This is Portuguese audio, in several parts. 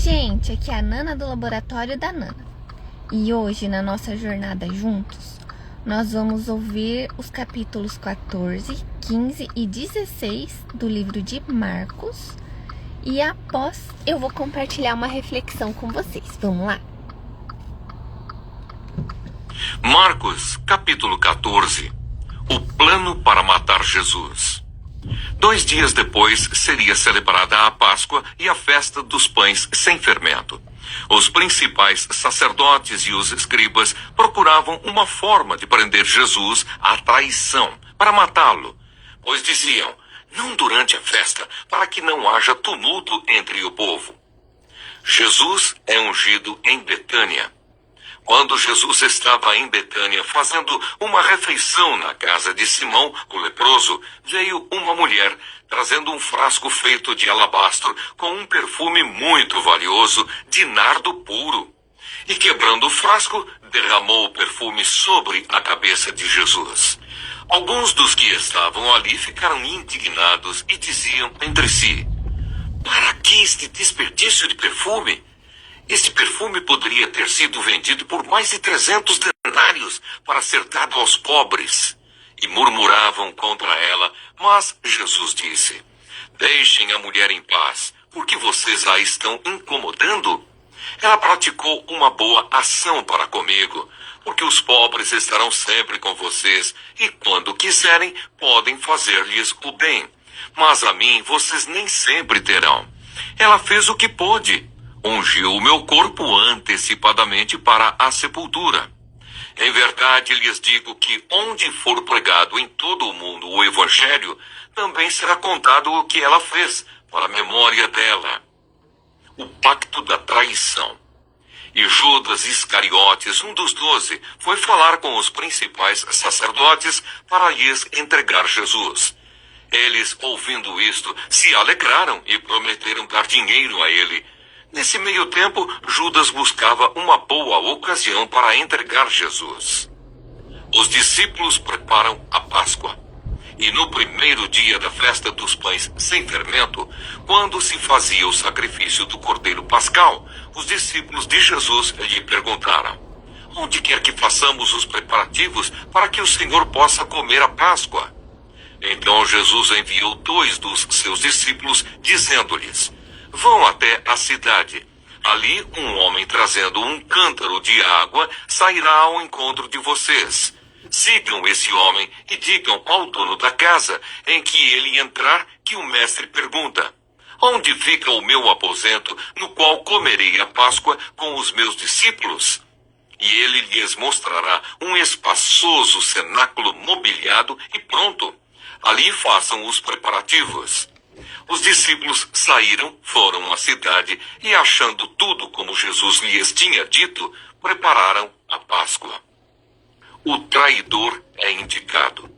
gente, aqui é a Nana do Laboratório da Nana. E hoje, na nossa jornada juntos, nós vamos ouvir os capítulos 14, 15 e 16 do livro de Marcos. E após, eu vou compartilhar uma reflexão com vocês. Vamos lá? Marcos, capítulo 14. O plano para matar Jesus. 2 dias depois seria celebrada a Páscoa e a festa dos pães sem fermento. Os principais sacerdotes e os escribas procuravam uma forma de prender Jesus à traição, para matá-lo, pois diziam, não durante a festa, para que não haja tumulto entre o povo. Jesus é ungido em Betânia. Quando Jesus estava em Betânia fazendo uma refeição na casa de Simão, o leproso, veio uma mulher trazendo um frasco feito de alabastro com um perfume muito valioso de nardo puro. E quebrando o frasco, derramou o perfume sobre a cabeça de Jesus. Alguns dos que estavam ali ficaram indignados e diziam entre si, para que este desperdício de perfume? Este perfume poderia ter sido vendido por mais de 300 denários para ser dado aos pobres. E murmuravam contra ela, mas Jesus disse, deixem a mulher em paz, porque vocês a estão incomodando. Ela praticou uma boa ação para comigo, porque os pobres estarão sempre com vocês e quando quiserem podem fazer-lhes o bem. Mas a mim vocês nem sempre terão. Ela fez o que pôde. Ungiu o meu corpo antecipadamente para a sepultura. Em verdade lhes digo que onde for pregado em todo o mundo o Evangelho, também será contado o que ela fez, para a memória dela. O pacto da traição. E Judas Iscariotes, um dos 12, foi falar com os principais sacerdotes para lhes entregar Jesus. Eles, ouvindo isto, se alegraram e prometeram dar dinheiro a ele. Nesse meio tempo, Judas buscava uma boa ocasião para entregar Jesus. Os discípulos preparam a Páscoa. E no primeiro dia da festa dos pães sem fermento, quando se fazia o sacrifício do Cordeiro Pascal, os discípulos de Jesus lhe perguntaram, onde quer que façamos os preparativos para que o Senhor possa comer a Páscoa? Então Jesus enviou 2 dos seus discípulos, dizendo-lhes, vão até a cidade. Ali um homem trazendo um cântaro de água sairá ao encontro de vocês. Sigam esse homem e digam ao dono da casa em que ele entrar que o mestre pergunta, onde fica o meu aposento no qual comerei a Páscoa com os meus discípulos? E ele lhes mostrará um espaçoso cenáculo mobiliado e pronto. Ali façam os preparativos. Os discípulos saíram, foram à cidade e, achando tudo como Jesus lhes tinha dito, prepararam a Páscoa. O traidor é indicado.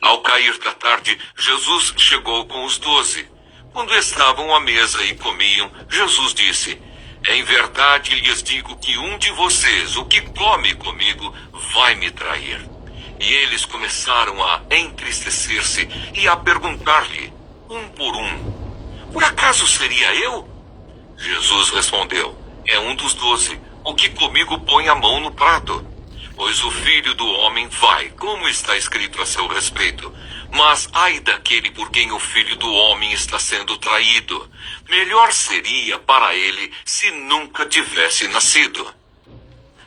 Ao cair da tarde, Jesus chegou com os 12. Quando estavam à mesa e comiam, Jesus disse, em verdade lhes digo que um de vocês, o que come comigo, vai me trair. E eles começaram a entristecer-se e a perguntar-lhe, um por um, por acaso seria eu? Jesus respondeu, é um dos 12, o que comigo põe a mão no prato. Pois o Filho do Homem vai, como está escrito a seu respeito. Mas ai daquele por quem o Filho do Homem está sendo traído. Melhor seria para ele se nunca tivesse nascido.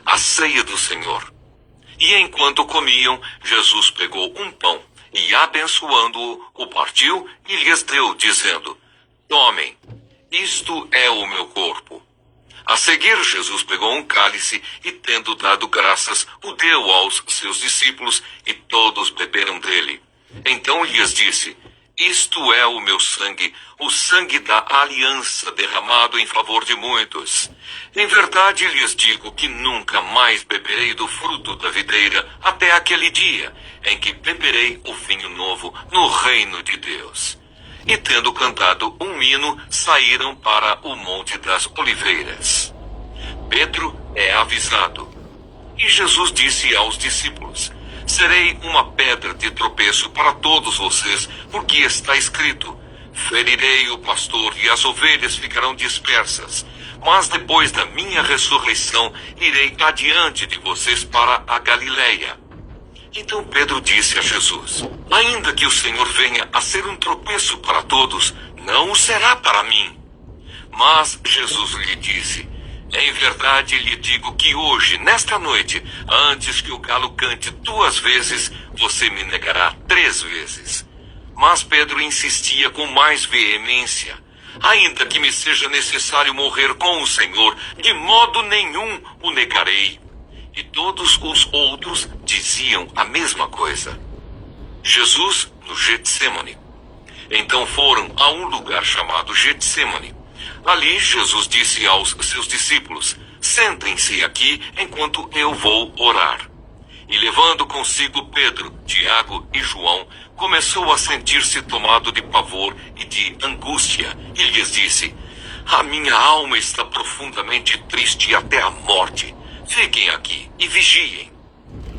A ceia do Senhor. E enquanto comiam, Jesus pegou um pão e, abençoando-o, o partiu e lhes deu, dizendo, tomem, isto é o meu corpo. A seguir, Jesus pegou um cálice e, tendo dado graças, o deu aos seus discípulos e todos beberam dele. Então lhes disse, isto é o meu sangue, o sangue da aliança derramado em favor de muitos. Em verdade lhes digo que nunca mais beberei do fruto da videira até aquele dia em que beberei o vinho novo no reino de Deus. E tendo cantado um hino, saíram para o Monte das Oliveiras. Pedro é avisado. E Jesus disse aos discípulos, serei uma pedra de tropeço para todos vocês, porque está escrito, ferirei o pastor e as ovelhas ficarão dispersas. Mas depois da minha ressurreição, irei adiante de vocês para a Galileia. Então Pedro disse a Jesus: ainda que o Senhor venha a ser um tropeço para todos, não o será para mim. Mas Jesus lhe disse: em verdade lhe digo que hoje, nesta noite, antes que o galo cante 2 vezes, você me negará 3 vezes. Mas Pedro insistia com mais veemência: ainda que me seja necessário morrer com o Senhor, de modo nenhum o negarei. E todos os outros diziam a mesma coisa. Jesus no Getsemane. Então foram a um lugar chamado Getsemane. Ali Jesus disse aos seus discípulos: sentem-se aqui enquanto eu vou orar. E levando consigo Pedro, Tiago e João, começou a sentir-se tomado de pavor e de angústia, e lhes disse: a minha alma está profundamente triste até a morte. Fiquem aqui e vigiem.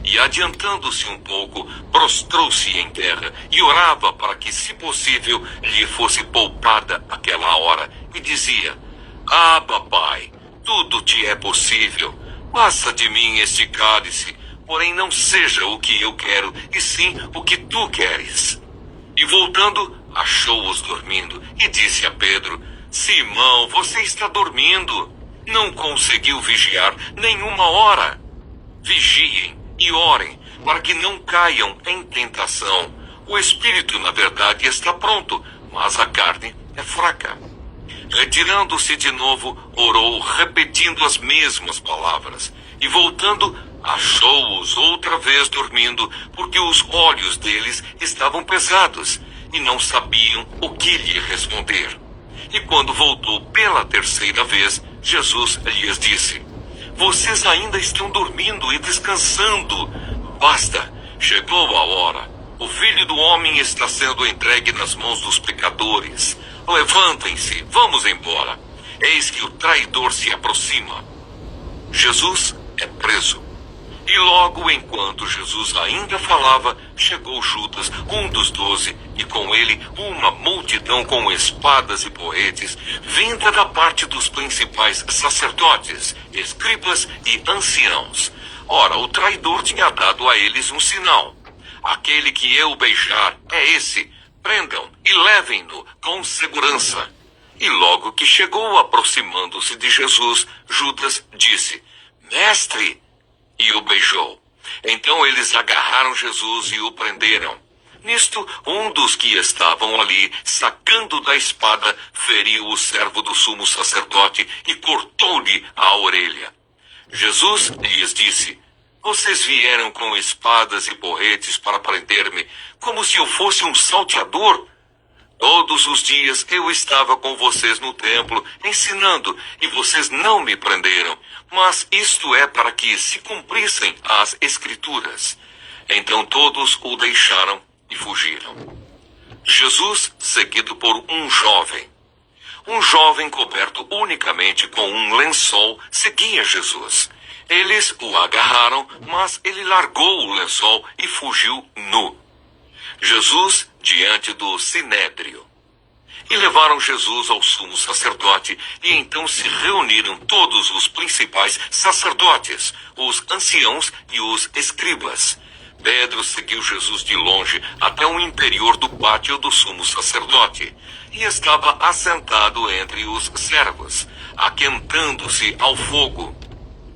E adiantando-se um pouco, prostrou-se em terra e orava para que, se possível, lhe fosse poupada aquela hora, e dizia: Abba, Pai, tudo te é possível. Passa de mim este cálice, porém não seja o que eu quero, e sim o que tu queres. E voltando, achou-os dormindo, e disse a Pedro: Simão, você está dormindo. Não conseguiu vigiar nenhuma hora. Vigiem e orem, para que não caiam em tentação. O espírito, na verdade, está pronto, mas a carne é fraca. Retirando-se de novo, orou, repetindo as mesmas palavras. E voltando, achou-os outra vez dormindo, porque os olhos deles estavam pesados, e não sabiam o que lhe responder. E quando voltou pela 3ª vez, Jesus lhes disse: vocês ainda estão dormindo e descansando. Basta, chegou a hora. O Filho do Homem está sendo entregue nas mãos dos pecadores. Levantem-se, vamos embora. Eis que o traidor se aproxima. Jesus é preso. E logo enquanto Jesus ainda falava, chegou Judas, um dos 12, e com ele uma multidão com espadas e porretes, vinda da parte dos principais sacerdotes, escribas e anciãos. Ora, o traidor tinha dado a eles um sinal: aquele que eu beijar é esse, prendam e levem-no com segurança. E logo que chegou aproximando-se de Jesus, Judas disse: Mestre! E o beijou. Então eles agarraram Jesus e o prenderam. Nisto, um dos que estavam ali, sacando da espada, feriu o servo do sumo sacerdote e cortou-lhe a orelha. Jesus lhes disse: vocês vieram com espadas e porretes para prender-me, como se eu fosse um salteador? Todos os dias eu estava com vocês no templo, ensinando, e vocês não me prenderam. Mas isto é para que se cumprissem as Escrituras. Então todos o deixaram e fugiram. Jesus, seguido por um jovem. Um jovem coberto unicamente com um lençol seguia Jesus. Eles o agarraram, mas ele largou o lençol e fugiu nu. Jesus diante do sinédrio. E levaram Jesus ao sumo sacerdote, e então se reuniram todos os principais sacerdotes, os anciãos e os escribas. Pedro seguiu Jesus de longe até o interior do pátio do sumo sacerdote, e estava assentado entre os servos, aquentando-se ao fogo.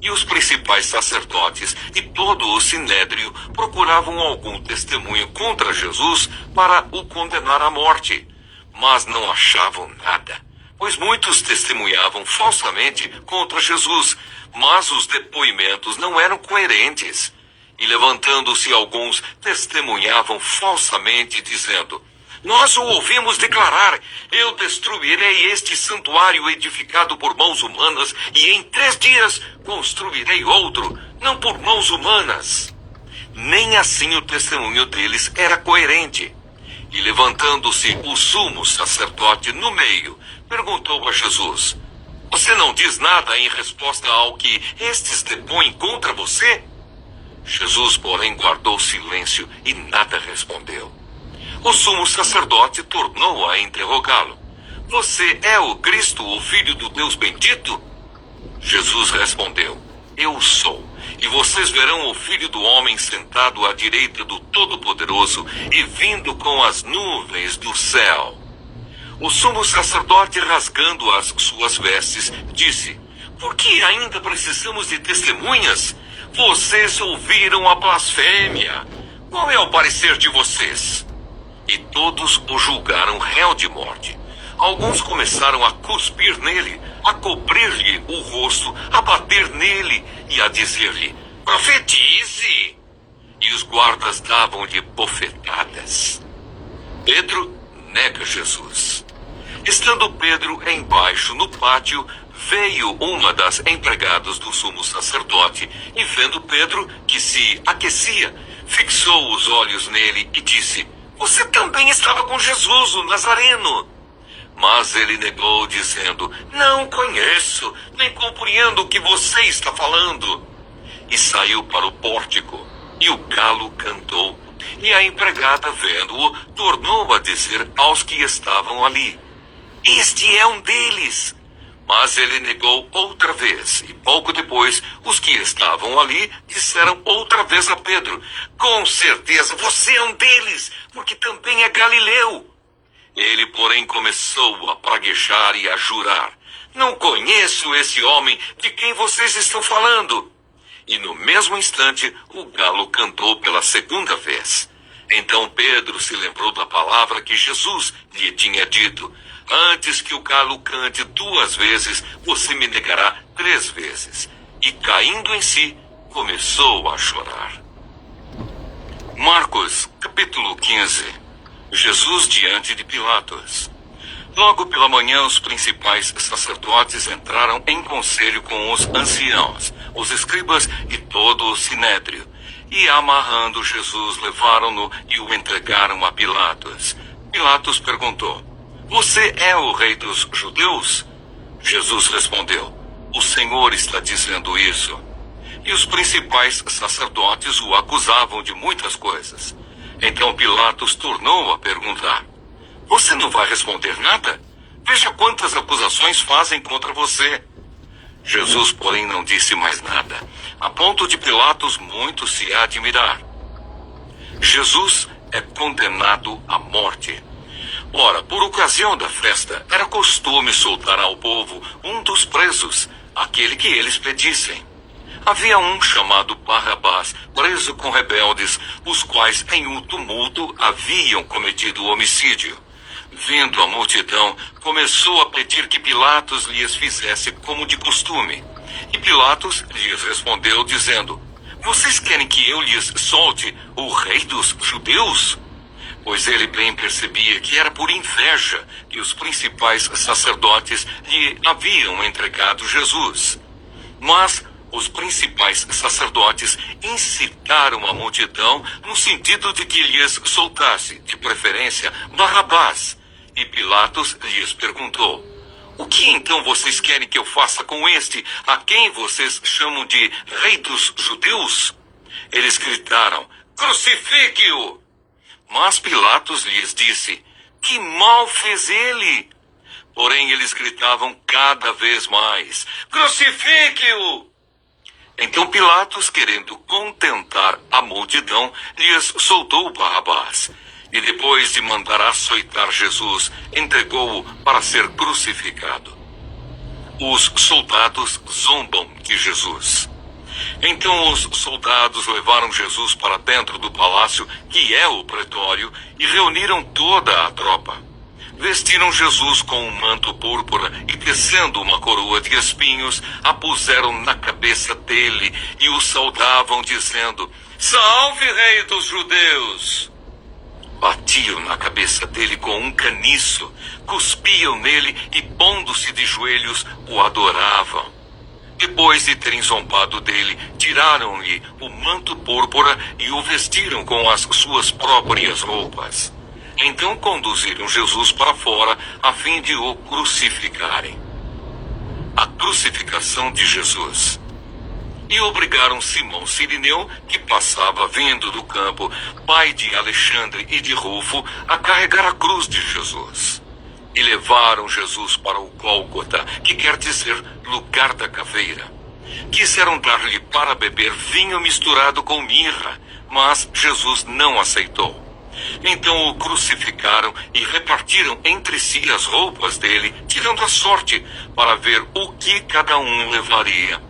E os principais sacerdotes e todo o sinédrio procuravam algum testemunho contra Jesus para o condenar à morte. Mas não achavam nada, pois muitos testemunhavam falsamente contra Jesus, mas os depoimentos não eram coerentes. E levantando-se alguns, testemunhavam falsamente, dizendo: nós o ouvimos declarar: eu destruirei este santuário edificado por mãos humanas, e em 3 dias construirei outro, não por mãos humanas. Nem assim o testemunho deles era coerente. E levantando-se o sumo sacerdote no meio, perguntou a Jesus: você não diz nada em resposta ao que estes depõem contra você? Jesus, porém, guardou silêncio e nada respondeu. O sumo sacerdote tornou a interrogá-lo: você é o Cristo, o Filho do Deus bendito? Jesus respondeu: Eu sou. E vocês verão o Filho do Homem sentado à direita do Todo-Poderoso e vindo com as nuvens do céu. O sumo sacerdote, rasgando as suas vestes, disse: Por que ainda precisamos de testemunhas? Vocês ouviram a blasfêmia. Qual é o parecer de vocês? E todos o julgaram réu de morte. Alguns começaram a cuspir nele, a cobrir-lhe o rosto, a bater nele e a dizer-lhe: Profetize! E os guardas davam-lhe bofetadas. Pedro nega Jesus. Estando Pedro embaixo no pátio, veio uma das empregadas do sumo sacerdote e, vendo Pedro, que se aquecia, fixou os olhos nele e disse: Você também estava com Jesus, o Nazareno. Mas ele negou, dizendo: Não conheço, nem compreendo o que você está falando. E saiu para o pórtico, e o galo cantou. E a empregada, vendo-o, tornou a dizer aos que estavam ali: Este é um deles. Mas ele negou outra vez, e pouco depois, os que estavam ali disseram outra vez a Pedro: Com certeza você é um deles, porque também é galileu. Ele, porém, começou a praguejar e a jurar: Não conheço esse homem de quem vocês estão falando. E no mesmo instante, o galo cantou pela segunda vez. Então Pedro se lembrou da palavra que Jesus lhe tinha dito: Antes que o galo cante 2 vezes, você me negará 3 vezes. E caindo em si, começou a chorar. Marcos, capítulo 15. Jesus diante de Pilatos. Logo pela manhã, os principais sacerdotes entraram em conselho com os anciãos, os escribas e todo o sinédrio. E, amarrando Jesus, levaram-no e o entregaram a Pilatos. Pilatos perguntou: Você é o rei dos judeus? Jesus respondeu: O Senhor está dizendo isso. E os principais sacerdotes o acusavam de muitas coisas. Então Pilatos tornou a perguntar: Você não vai responder nada? Veja quantas acusações fazem contra você. Jesus, porém, não disse mais nada, a ponto de Pilatos muito se admirar. Jesus é condenado à morte. Ora, por ocasião da festa, era costume soltar ao povo um dos presos, aquele que eles pedissem. Havia um chamado Barrabás, preso com rebeldes, os quais em um tumulto haviam cometido homicídio. Vendo a multidão, começou a pedir que Pilatos lhes fizesse como de costume. E Pilatos lhes respondeu, dizendo: Vocês querem que eu lhes solte o rei dos judeus? Pois ele bem percebia que era por inveja que os principais sacerdotes lhe haviam entregado Jesus. Mas os principais sacerdotes incitaram a multidão no sentido de que lhes soltasse, de preferência, Barrabás. E Pilatos lhes perguntou: O que então vocês querem que eu faça com este, a quem vocês chamam de rei dos judeus? Eles gritaram: Crucifique-o! Mas Pilatos lhes disse: Que mal fez ele? Porém eles gritavam cada vez mais: Crucifique-o! Então Pilatos, querendo contentar a multidão, lhes soltou Barrabás. E depois de mandar açoitar Jesus, entregou-o para ser crucificado. Os soldados zombam de Jesus. Então os soldados levaram Jesus para dentro do palácio, que é o pretório, e reuniram toda a tropa. Vestiram Jesus com um manto púrpura e, tecendo uma coroa de espinhos, a puseram na cabeça dele e o saudavam, dizendo: Salve, rei dos judeus! Batiam na cabeça dele com um caniço, cuspiam nele e, pondo-se de joelhos, o adoravam. Depois de terem zombado dele, tiraram-lhe o manto púrpura e o vestiram com as suas próprias roupas. Então conduziram Jesus para fora, a fim de o crucificarem. A crucificação de Jesus. E obrigaram Simão Cirineu, que passava vindo do campo, pai de Alexandre e de Rufo, a carregar a cruz de Jesus. E levaram Jesus para o Gólgota, que quer dizer lugar da caveira. Quiseram dar-lhe para beber vinho misturado com mirra, mas Jesus não aceitou. Então o crucificaram e repartiram entre si as roupas dele, tirando a sorte, para ver o que cada um levaria.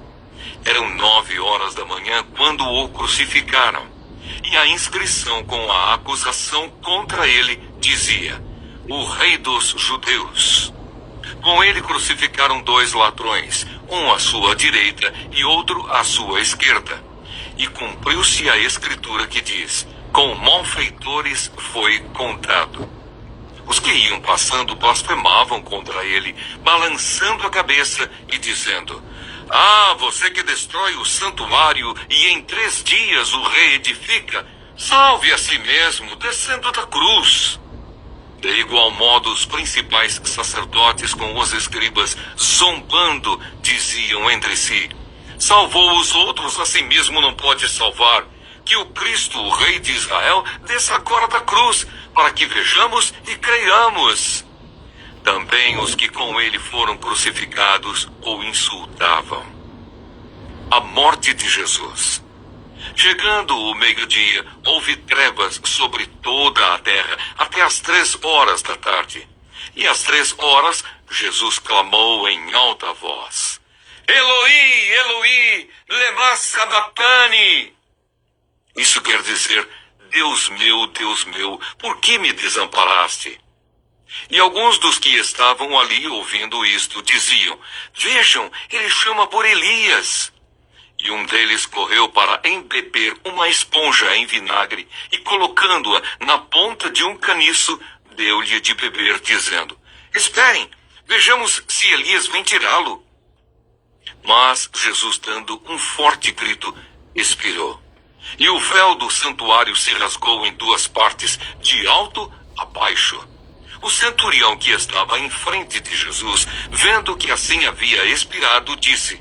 Eram 9 horas da manhã quando o crucificaram. E a inscrição com a acusação contra ele dizia: o Rei dos Judeus. Com ele crucificaram 2 ladrões, um à sua direita e outro à sua esquerda. E cumpriu-se a escritura que diz: com malfeitores foi contado. Os que iam passando blasfemavam contra ele, balançando a cabeça e dizendo: ah, você que destrói o santuário e em 3 dias o reedifica, salve a si mesmo, descendo da cruz. De igual modo, os principais sacerdotes com os escribas, zombando, diziam entre si: salvou os outros, a si mesmo não pode salvar. Que o Cristo, o Rei de Israel, desça agora da cruz, para que vejamos e creiamos. Também os que com ele foram crucificados o insultavam. A morte de Jesus. Chegando o meio-dia, houve trevas sobre toda a terra, até às 3 horas da tarde. E às 3 horas, Jesus clamou em alta voz: Eloi, Eloi, lema sabachthani. Isso quer dizer: Deus meu, por que me desamparaste? E alguns dos que estavam ali ouvindo isto diziam: vejam, ele chama por Elias. E um deles correu para embeber uma esponja em vinagre e, colocando-a na ponta de um caniço, deu-lhe de beber, dizendo: esperem, vejamos se Elias vem tirá-lo. Mas Jesus, dando um forte grito, expirou. E o véu do santuário se rasgou em 2 partes, de alto a baixo. O centurião que estava em frente de Jesus, vendo que assim havia expirado, disse: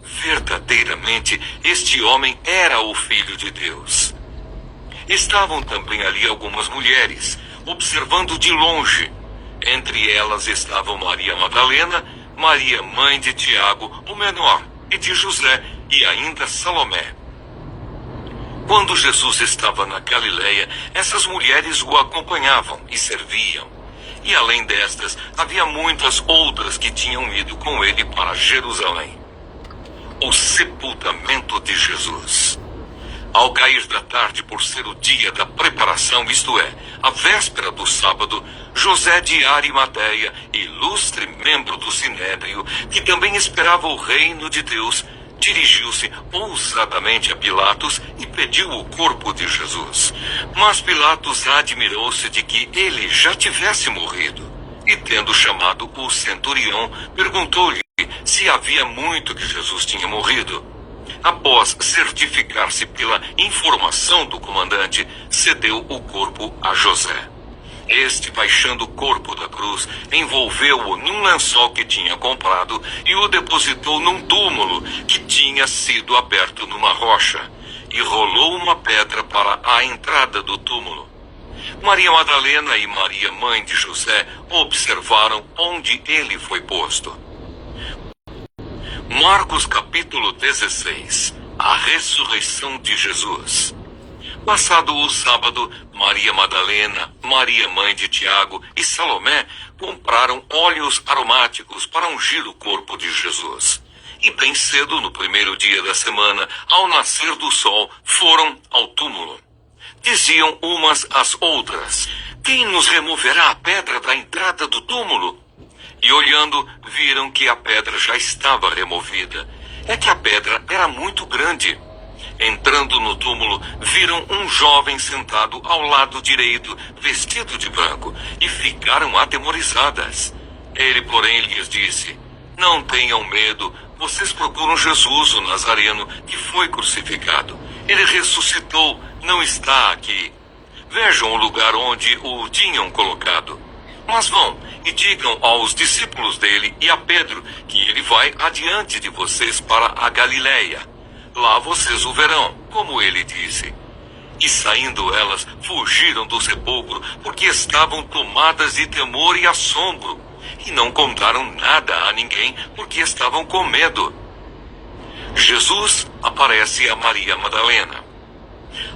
verdadeiramente, este homem era o Filho de Deus. Estavam também ali algumas mulheres, observando de longe. Entre elas estavam Maria Madalena, Maria, mãe de Tiago, o menor, e de José, e ainda Salomé. Quando Jesus estava na Galileia, essas mulheres o acompanhavam e serviam. E além destas, havia muitas outras que tinham ido com ele para Jerusalém. O sepultamento de Jesus. Ao cair da tarde, por ser o dia da preparação, isto é, a véspera do sábado, José de Arimateia, ilustre membro do Sinédrio, que também esperava o reino de Deus, dirigiu-se ousadamente a Pilatos e pediu o corpo de Jesus. Mas Pilatos admirou-se de que ele já tivesse morrido. E tendo chamado o centurião, perguntou-lhe se havia muito que Jesus tinha morrido. Após certificar-se pela informação do comandante, cedeu o corpo a José. Este, baixando o corpo da cruz, envolveu-o num lençol que tinha comprado e o depositou num túmulo que tinha sido aberto numa rocha, e rolou uma pedra para a entrada do túmulo. Maria Madalena e Maria, mãe de José, observaram onde ele foi posto. Marcos capítulo 16. A ressurreição de Jesus. Passado o sábado, Maria Madalena, Maria, mãe de Tiago e Salomé compraram óleos aromáticos para ungir o corpo de Jesus. E bem cedo, no primeiro dia da semana, ao nascer do sol, foram ao túmulo. Diziam umas às outras: quem nos removerá a pedra da entrada do túmulo? E olhando, viram que a pedra já estava removida. É que a pedra era muito grande. Entrando no túmulo, viram um jovem sentado ao lado direito, vestido de branco, e ficaram atemorizadas. Ele, porém, lhes disse: não tenham medo, vocês procuram Jesus, o Nazareno, que foi crucificado. Ele ressuscitou, não está aqui. Vejam o lugar onde o tinham colocado. Mas vão e digam aos discípulos dele e a Pedro que ele vai adiante de vocês para a Galileia. Lá vocês o verão, como ele disse. E saindo elas, fugiram do sepulcro, porque estavam tomadas de temor e assombro. E não contaram nada a ninguém, porque estavam com medo. Jesus aparece a Maria Madalena.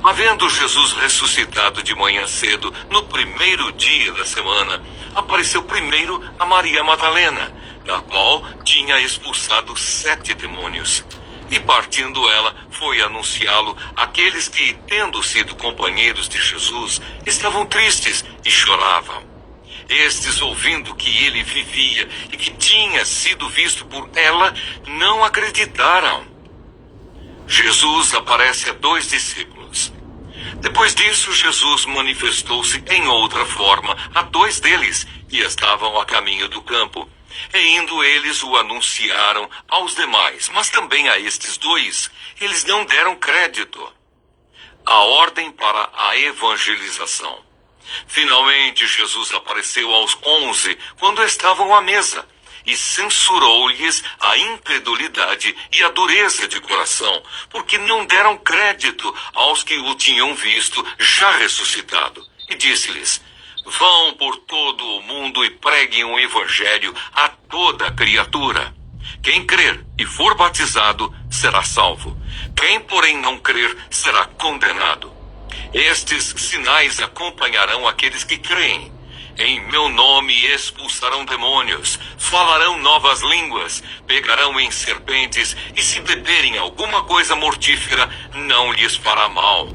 Havendo Jesus ressuscitado de manhã cedo, no primeiro dia da semana, apareceu primeiro a Maria Madalena, da qual tinha expulsado 7 demônios. E partindo ela, foi anunciá-lo àqueles que, tendo sido companheiros de Jesus, estavam tristes e choravam. Estes, ouvindo que ele vivia e que tinha sido visto por ela, não acreditaram. Jesus aparece a 2 discípulos. Depois disso, Jesus manifestou-se em outra forma a 2 deles, que estavam a caminho do campo. E indo eles o anunciaram aos demais, mas também a estes 2, eles não deram crédito. A ordem para a evangelização. Finalmente, Jesus apareceu aos 11, quando estavam à mesa, e censurou-lhes a incredulidade e a dureza de coração, porque não deram crédito aos que o tinham visto já ressuscitado. E disse-lhes: vão por todo o mundo e preguem o evangelho a toda criatura. Quem crer e for batizado será salvo. Quem, porém, não crer será condenado. Estes sinais acompanharão aqueles que creem. Em meu nome expulsarão demônios, falarão novas línguas, pegarão em serpentes, e se beberem alguma coisa mortífera, não lhes fará mal.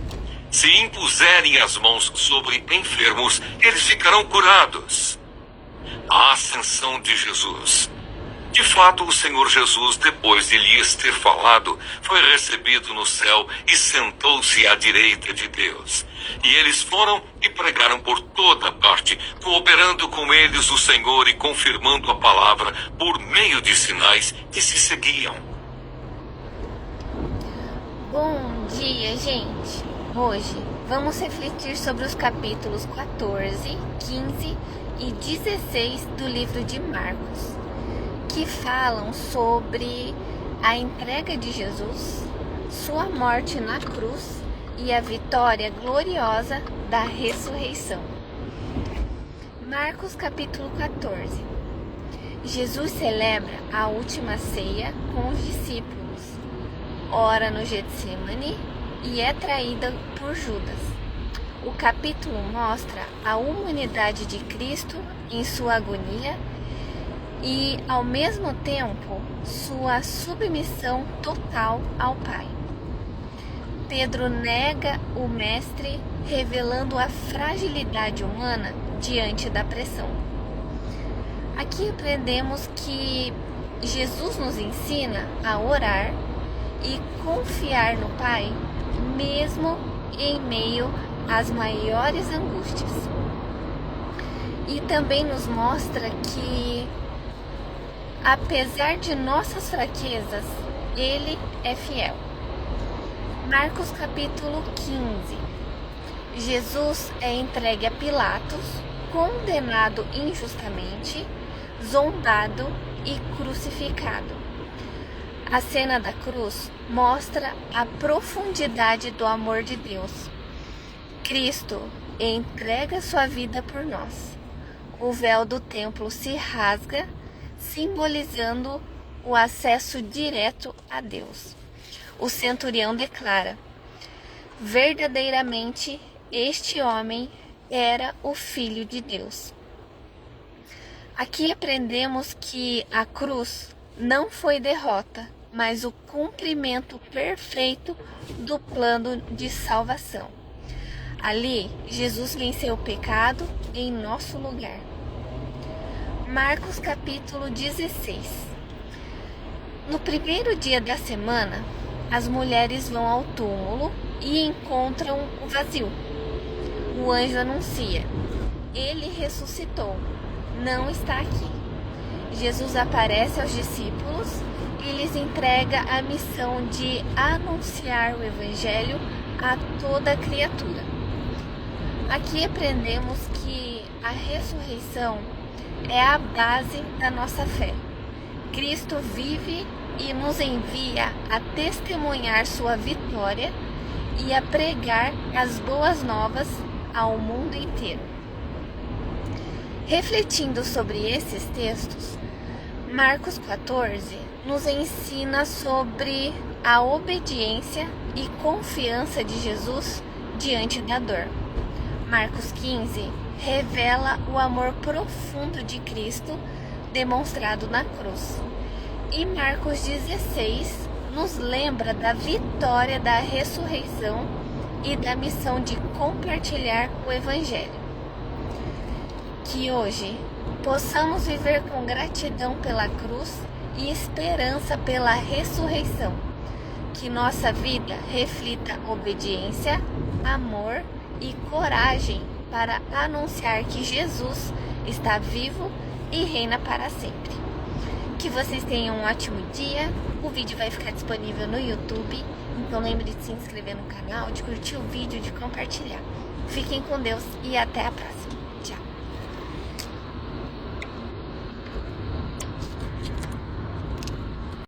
Se impuserem as mãos sobre enfermos, eles ficarão curados. A ascensão de Jesus. De fato, o Senhor Jesus, depois de lhes ter falado, foi recebido no céu e sentou-se à direita de Deus. E eles foram e pregaram por toda parte, cooperando com eles o Senhor e confirmando a palavra por meio de sinais que se seguiam. Bom dia, gente! Hoje vamos refletir sobre os capítulos 14, 15 e 16 do livro de Marcos, que falam sobre a entrega de Jesus, sua morte na cruz e a vitória gloriosa da ressurreição. Marcos capítulo 14. Jesus celebra a última ceia com os discípulos, ora no Getsemane e é traída por Judas. O capítulo mostra a humanidade de Cristo em sua agonia e, ao mesmo tempo, sua submissão total ao Pai. Pedro nega o Mestre, revelando a fragilidade humana diante da pressão. Aqui aprendemos que Jesus nos ensina a orar e confiar no Pai, mesmo em meio às maiores angústias. E também nos mostra que, apesar de nossas fraquezas, Ele é fiel. Marcos capítulo 15. Jesus é entregue a Pilatos, condenado injustamente, zombado e crucificado. A cena da cruz mostra a profundidade do amor de Deus. Cristo entrega sua vida por nós. O véu do templo se rasga, simbolizando o acesso direto a Deus. O centurião declara: verdadeiramente este homem era o Filho de Deus. Aqui aprendemos que a cruz não foi derrota, mas o cumprimento perfeito do plano de salvação. Ali, Jesus venceu o pecado em nosso lugar. Marcos capítulo 16. No primeiro dia da semana, as mulheres vão ao túmulo e encontram o vazio. O anjo anuncia: ele ressuscitou, não está aqui. Jesus aparece aos discípulos e lhes entrega a missão de anunciar o evangelho a toda criatura. Aqui aprendemos que a ressurreição é a base da nossa fé. Cristo vive e nos envia a testemunhar sua vitória e a pregar as boas novas ao mundo inteiro. Refletindo sobre esses textos, Marcos 14 nos ensina sobre a obediência e confiança de Jesus diante da dor. Marcos 15 revela o amor profundo de Cristo demonstrado na cruz. E Marcos 16 nos lembra da vitória da ressurreição e da missão de compartilhar o Evangelho. Que hoje possamos viver com gratidão pela cruz e esperança pela ressurreição. Que nossa vida reflita obediência, amor e coragem para anunciar que Jesus está vivo e reina para sempre. Que vocês tenham um ótimo dia. O vídeo vai ficar disponível no YouTube, então lembre de se inscrever no canal, de curtir o vídeo, de compartilhar. Fiquem com Deus e até a próxima.